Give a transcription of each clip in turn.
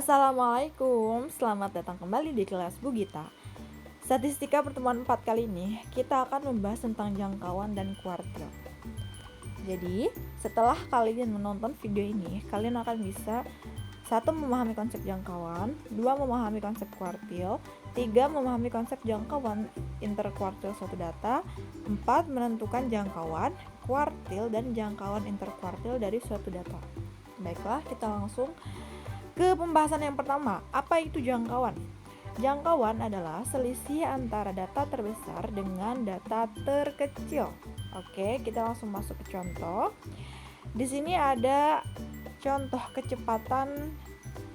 Assalamualaikum, selamat datang kembali di kelas Bu Gita. Statistika pertemuan 4 kali ini, kita akan membahas tentang jangkauan dan kuartil. Jadi, setelah kalian menonton video ini, kalian akan bisa 1. Memahami konsep jangkauan, 2. Memahami konsep kuartil, 3. Memahami konsep jangkauan interkuartil suatu data, 4. Menentukan jangkauan, kuartil, dan jangkauan interkuartil dari suatu data. Baiklah, kita langsung ke pembahasan yang pertama. Apa itu jangkauan? Jangkauan adalah selisih antara data terbesar dengan data terkecil. Oke, kita langsung masuk ke contoh. Di sini ada contoh kecepatan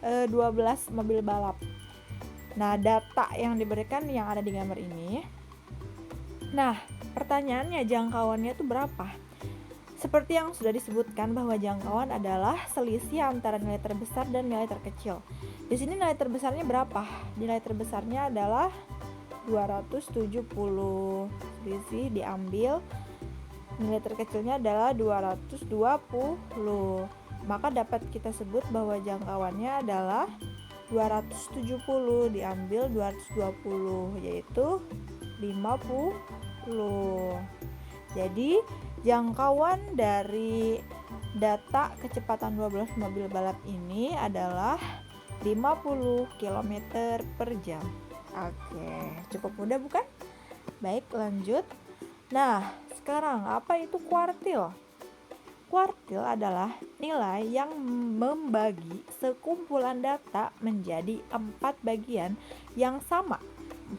12 mobil balap. Nah, data yang diberikan yang ada di gambar ini. Nah, pertanyaannya jangkauannya itu berapa? Seperti yang sudah disebutkan bahwa jangkauan adalah selisih antara nilai terbesar dan nilai terkecil. Di sini nilai terbesarnya berapa? Nilai terbesarnya adalah 270. Selisih diambil, nilai terkecilnya adalah 220. Maka dapat kita sebut bahwa jangkauannya adalah 270 diambil 220, yaitu 50. Jadi jangkauan dari data kecepatan 12 mobil balap ini adalah 50 km per jam. Oke, cukup mudah bukan? Baik, lanjut. Nah, sekarang apa itu kuartil? Kuartil adalah nilai yang membagi sekumpulan data menjadi 4 bagian yang sama.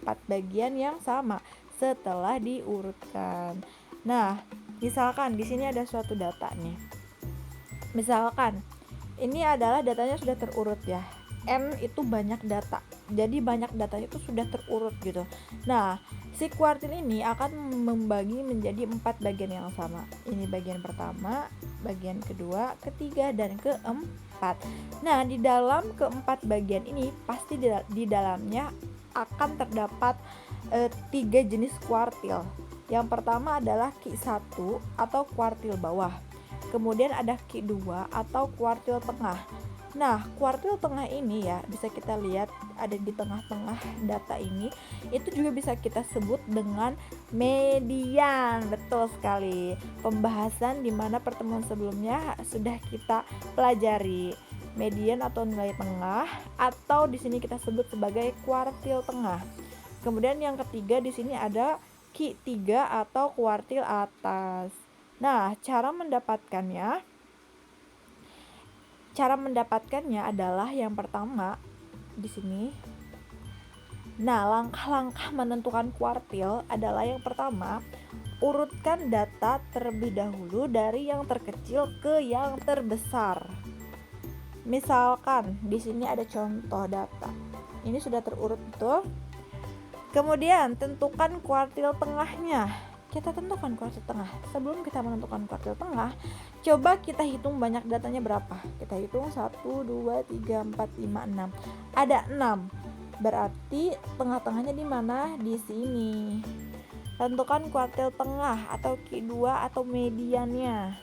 4 bagian yang sama setelah diurutkan. Nah, misalkan di sini ada suatu data nih. Misalkan ini adalah datanya sudah terurut ya. N itu banyak data. Jadi banyak datanya itu sudah terurut gitu. Nah, si kuartil ini akan membagi menjadi 4 bagian yang sama. Ini bagian pertama, bagian kedua, ketiga, dan keempat. Nah, di dalam keempat bagian ini pasti di dalamnya akan terdapat 3 jenis kuartil. Yang pertama adalah Q1 atau kuartil bawah. Kemudian ada Q2 atau kuartil tengah. Nah, kuartil tengah ini ya bisa kita lihat ada di tengah-tengah data ini. Itu juga bisa kita sebut dengan median. Betul sekali. Pembahasan di mana pertemuan sebelumnya sudah kita pelajari. Median atau nilai tengah, atau di sini kita sebut sebagai kuartil tengah. Kemudian yang ketiga di sini ada Q3 atau kuartil atas. Nah, cara mendapatkannya adalah yang pertama di sini. Nah, langkah-langkah menentukan kuartil adalah yang pertama, urutkan data terlebih dahulu dari yang terkecil ke yang terbesar. Misalkan di sini ada contoh data. Ini sudah terurut betul. Kemudian tentukan kuartil tengahnya. Kita tentukan kuartil tengah. Sebelum kita menentukan kuartil tengah, coba kita hitung banyak datanya berapa. Kita hitung 1, 2, 3, 4, 5, 6. Ada 6. Berarti tengah-tengahnya di mana? Di sini. Tentukan kuartil tengah atau Q2 atau mediannya.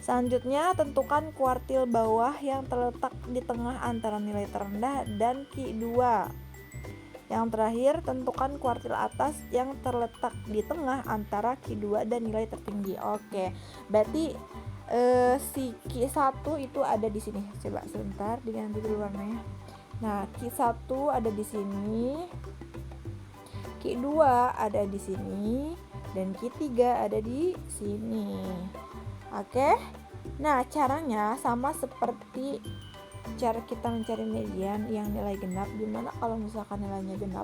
Selanjutnya tentukan kuartil bawah yang terletak di tengah antara nilai terendah dan Q2. Yang terakhir, tentukan kuartil atas yang terletak di tengah antara Q2 dan nilai tertinggi. Oke, berarti si Q1 itu ada di sini. Coba sebentar diganti dulu warnanya. Nah, Q1 ada di sini, Q2 ada di sini, dan Q3 ada di sini. Oke. Nah, caranya sama seperti cara kita mencari median yang nilai genap, dimana kalau misalkan nilainya genap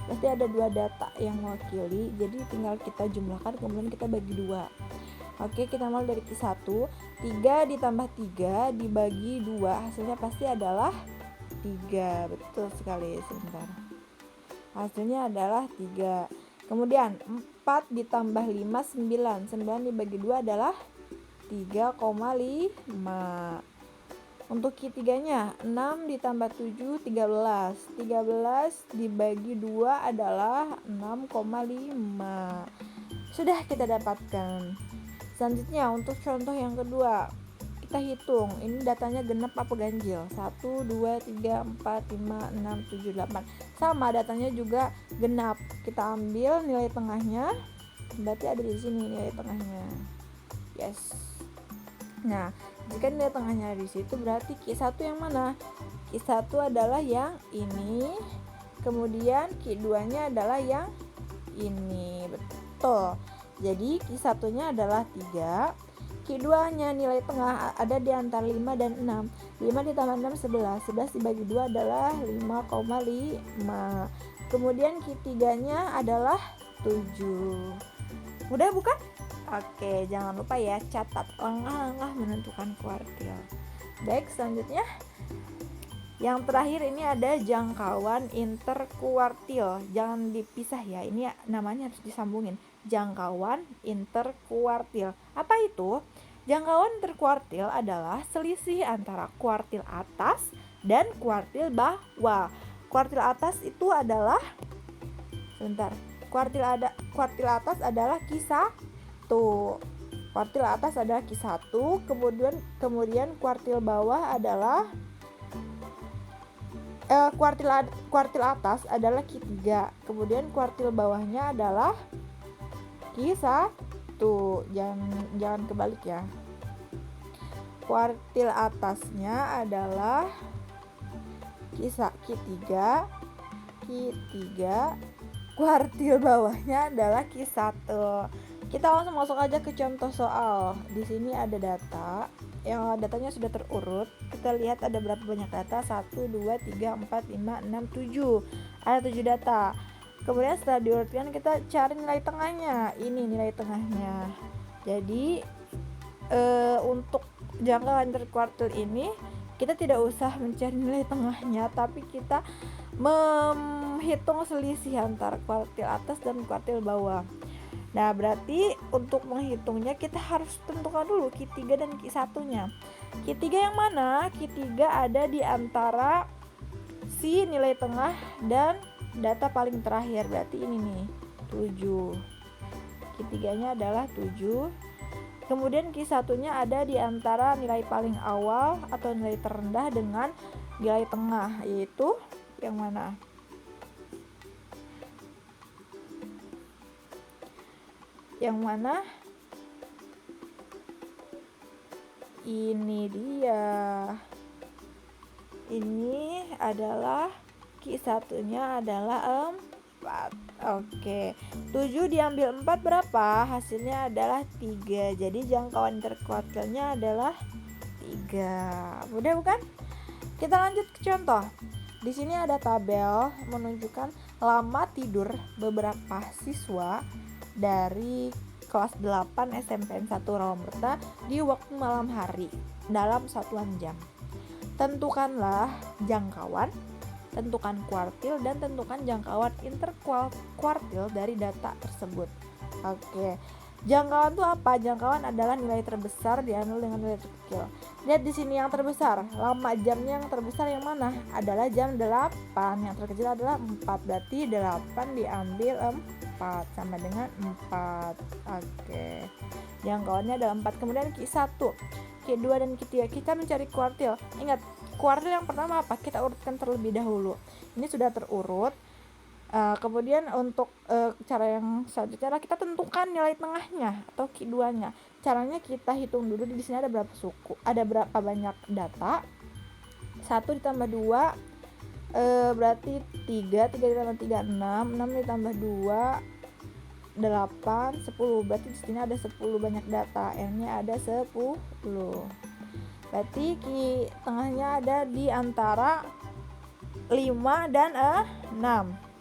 pasti ada 2 data yang mewakili, jadi tinggal kita jumlahkan kemudian kita bagi 2. Oke, kita mulai dari Q1. 3 ditambah 3 dibagi 2 hasilnya pasti adalah 3. Betul sekali. Sebentar, hasilnya adalah 3. Kemudian 4 ditambah 5 9. 9 dibagi 2 adalah 3,5. Untuk Q3-nya 6 ditambah 7 13. 13 dibagi 2 adalah 6,5. Sudah kita dapatkan. Selanjutnya untuk contoh yang kedua, kita hitung ini datanya genap apa ganjil. 1, 2, 3, 4, 5, 6, 7, 8. Sama, datanya juga genap. Kita ambil nilai tengahnya, berarti ada di sini nilai tengahnya. Yes. Nah, jika nilai tengahnya di situ berarti Q1 yang mana? Q1 adalah yang ini, kemudian Q2-nya adalah yang ini. Betul. Jadi Q1-nya adalah 3, Q2-nya nilai tengah ada di antara 5 dan 6. 5 ditambah 6 11. 11 dibagi 2 adalah 5,5. Kemudian Q3-nya adalah 7. Mudah bukan? Oke, jangan lupa ya catat langkah-langkah menentukan kuartil. Baik, selanjutnya yang terakhir ini ada jangkauan interkuartil. Jangan dipisah ya, ini namanya harus disambungin. Jangkauan interkuartil. Apa itu? Jangkauan interkuartil adalah selisih antara kuartil atas dan kuartil bawah. Kuartil atas itu adalah kuartil atas adalah Q1. Kuartil atas adalah Q1, kemudian kuartil bawah adalah kuartil atas adalah Q3, kemudian kuartil bawahnya adalah Q1. Jangan kebalik ya. Kuartil atasnya adalah Q3, kuartil bawahnya adalah Q1. Kita langsung masuk aja ke contoh soal. Di sini ada data, yang datanya sudah terurut. Kita lihat ada berapa banyak data, 1, 2, 3, 4, 5, 6, 7. Ada 7 data. Kemudian setelah diurutkan kita cari nilai tengahnya. Ini nilai tengahnya. Jadi untuk jangkauan interkuartil ini kita tidak usah mencari nilai tengahnya, tapi kita menghitung selisih antara kuartil atas dan kuartil bawah. Nah, berarti untuk menghitungnya kita harus tentukan dulu Q3 dan Q1-nya. Q3 yang mana? Q3 ada di antara si nilai tengah dan data paling terakhir. Berarti ini nih, 7. Q3-nya adalah 7. Kemudian Q1-nya ada di antara nilai paling awal atau nilai terendah dengan nilai tengah, yaitu yang mana? Yang mana? Ini dia. Ini adalah Q1-nya adalah 4. Oke. 7 diambil 4 berapa? Hasilnya adalah 3. Jadi jangkauan interkuartilnya adalah 3. Mudah bukan? Kita lanjut ke contoh. Di sini ada tabel menunjukkan lama tidur beberapa siswa dari kelas 8 SMPN 1 Rawamerta di waktu malam hari dalam satuan jam. Tentukanlah jangkauan, tentukan kuartil, dan tentukan jangkauan interkuartil dari data tersebut. Oke. Jangkauan itu apa? Jangkauan adalah nilai terbesar diambil dengan nilai terkecil. Lihat di sini yang terbesar, lama jamnya yang terbesar yang mana? Adalah jam 8, yang terkecil adalah 4. Berarti 8 diambil 4 sama dengan 4. Oke. Jangkauannya adalah 4. Kemudian Q1, Q2 dan Q3. Kita mencari kuartil. Ingat, kuartil yang pertama apa? Kita urutkan terlebih dahulu. Ini sudah terurut. Kemudian untuk cara yang selanjutnya adalah kita tentukan nilai tengahnya atau Q2-nya. Caranya kita hitung dulu di sini ada berapa suku, ada berapa banyak data. 1 ditambah 2 berarti 3, 3 ditambah 3 6, 6 ditambah 2 8, 10. Berarti di sini ada 10 banyak data. N-nya ada 10. Berarti tengahnya ada di antara 5 dan 6.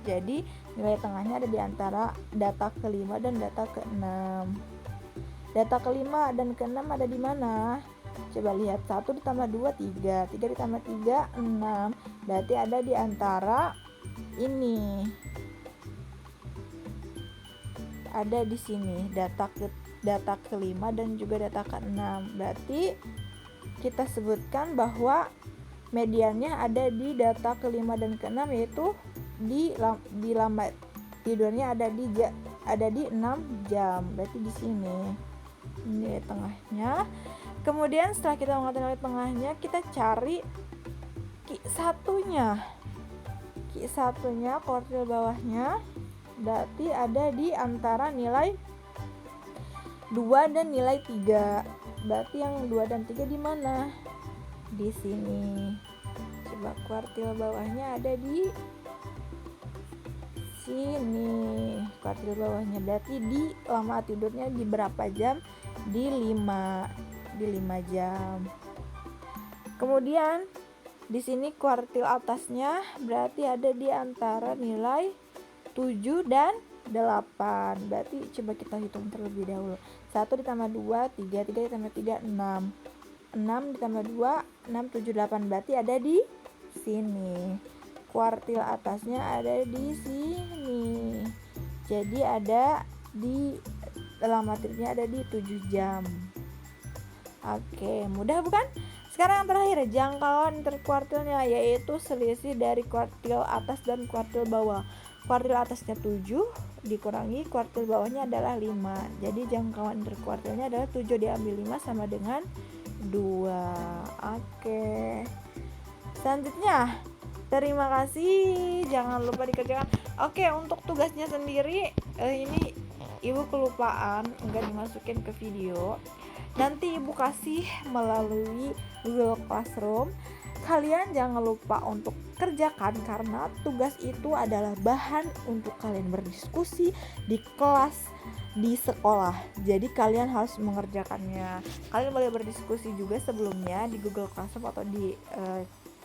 Jadi nilai tengahnya ada di antara data ke-5 dan data ke-6. Data ke-5 dan ke-6 ada di mana? Coba lihat, 1 ditambah 2 3, 3 ditambah 3 6. Berarti ada di antara ini. Ada di sini data ke-5 dan juga data ke-6. Berarti kita sebutkan bahwa mediannya ada di data ke-5 dan ke-6, yaitu di lama tidurnya ada di 6 jam. Berarti di sini ini tengahnya. Kemudian setelah kita mengambil nilai tengahnya, kita cari Q1-nya. Q1-nya, kuartil bawahnya, berarti ada di antara nilai 2 dan nilai 3. Berarti yang 2 dan 3 di mana? Di sini. Coba kuartil bawahnya ada di sini. Kuartil bawahnya berarti di lama tidurnya di berapa jam? Di 5 jam. Kemudian di sini kuartil atasnya berarti ada di antara nilai 7 dan 8. Berarti coba kita hitung terlebih dahulu. 1 ditambah 2, 3, 3 ditambah 3, 6. 6 ditambah 2, 6, 7, 8. Berarti ada di sini. Kuartil atasnya ada di sini. Jadi ada di dalam materinya ada di 7 jam. Oke, mudah bukan? Sekarang yang terakhir, jangkauan interkuartilnya, yaitu selisih dari kuartil atas dan kuartil bawah. Kuartil atasnya 7 dikurangi kuartil bawahnya adalah 5. Jadi jangkauan interkuartilnya adalah 7 diambil 5 sama dengan 2. Oke. Selanjutnya, terima kasih. Jangan lupa dikerjakan. Oke, untuk tugasnya sendiri ini Ibu kelupaan enggak dimasukin ke video. Nanti Ibu kasih melalui Google Classroom. Kalian jangan lupa untuk kerjakan karena tugas itu adalah bahan untuk kalian berdiskusi di kelas di sekolah. Jadi kalian harus mengerjakannya. Kalian boleh berdiskusi juga sebelumnya di Google Classroom atau di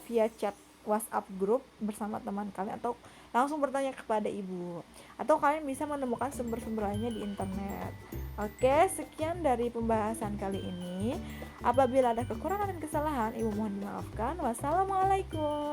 via chat WhatsApp grup bersama teman kalian, atau langsung bertanya kepada ibu, atau kalian bisa menemukan sumber-sumber lainnya di internet. Oke, sekian dari pembahasan kali ini. Apabila ada kekurangan dan kesalahan, ibu mohon dimaafkan. Wassalamualaikum.